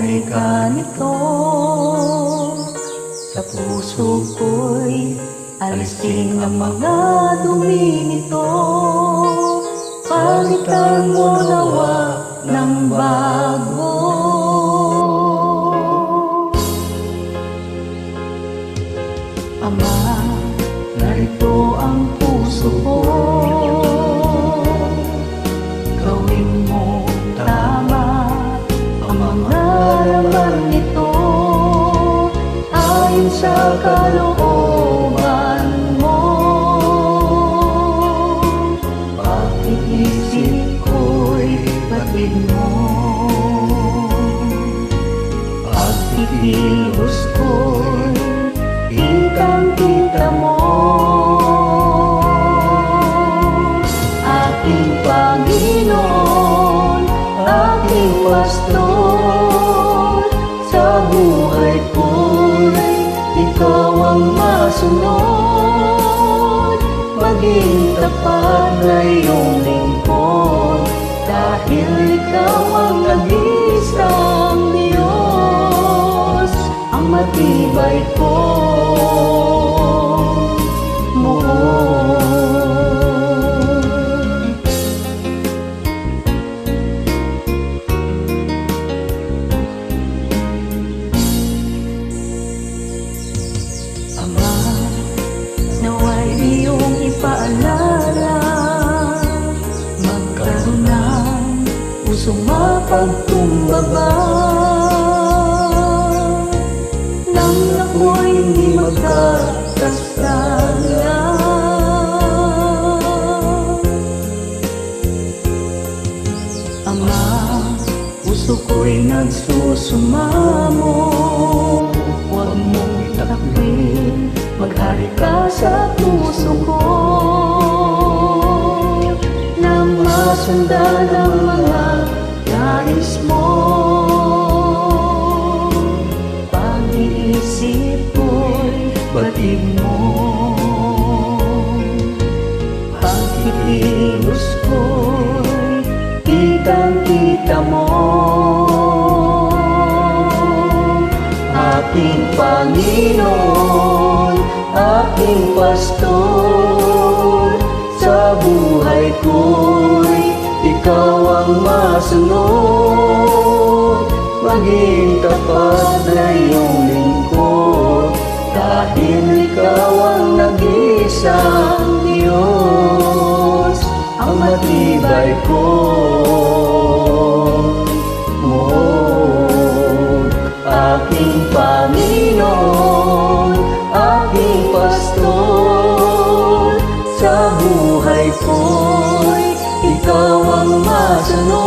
may ganito. Sa puso ko'y alisin ang mga dumi nito. Palitan mo nawa ng bago. Ama, narito ang puso ko. Gawin mo tama ang mga laman nito, ayon sa kalooban mo. Pag-iisip ko'y batid mo, pag-ikilos ko'y kitang-kita mo. Aking Panginoon, aking Pastor, sa buhay ko'y ikaw ang masunod. Maging tapat na iyong lingkod, dahil ikaw ang nag-iisang Diyos, ang matibay ko. Ama, nawa'y iyong ipaalala, magkaroon ng pusong mapagkumbaba, nang ako'y hindi magkakasala. Ama, puso ko'y nagsusumamo, huwag mong itakbil, maghari ka sa puso ko, na masundan ang mga nais mo. Pag-iisip ko'y batid mo, pag-ikilos ko'y kitang-kita mo. Aking Panginoon, aking Pastor, sa buhay ko'y ikaw ang masunod. Maging tapat na iyong lingkod, dahil ikaw ang nag-iisang Diyos, ang matibay ko. Aking Panginoon, aking Pastor, sa buhay ko'y ikaw ang masunod.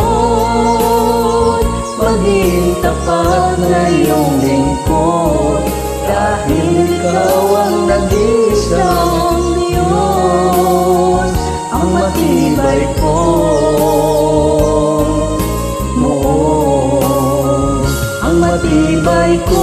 Maging tapat na iyong lingkod, dahil ikaw ang nag-iisang Diyos, ang matibay ko. Ang matibay ko.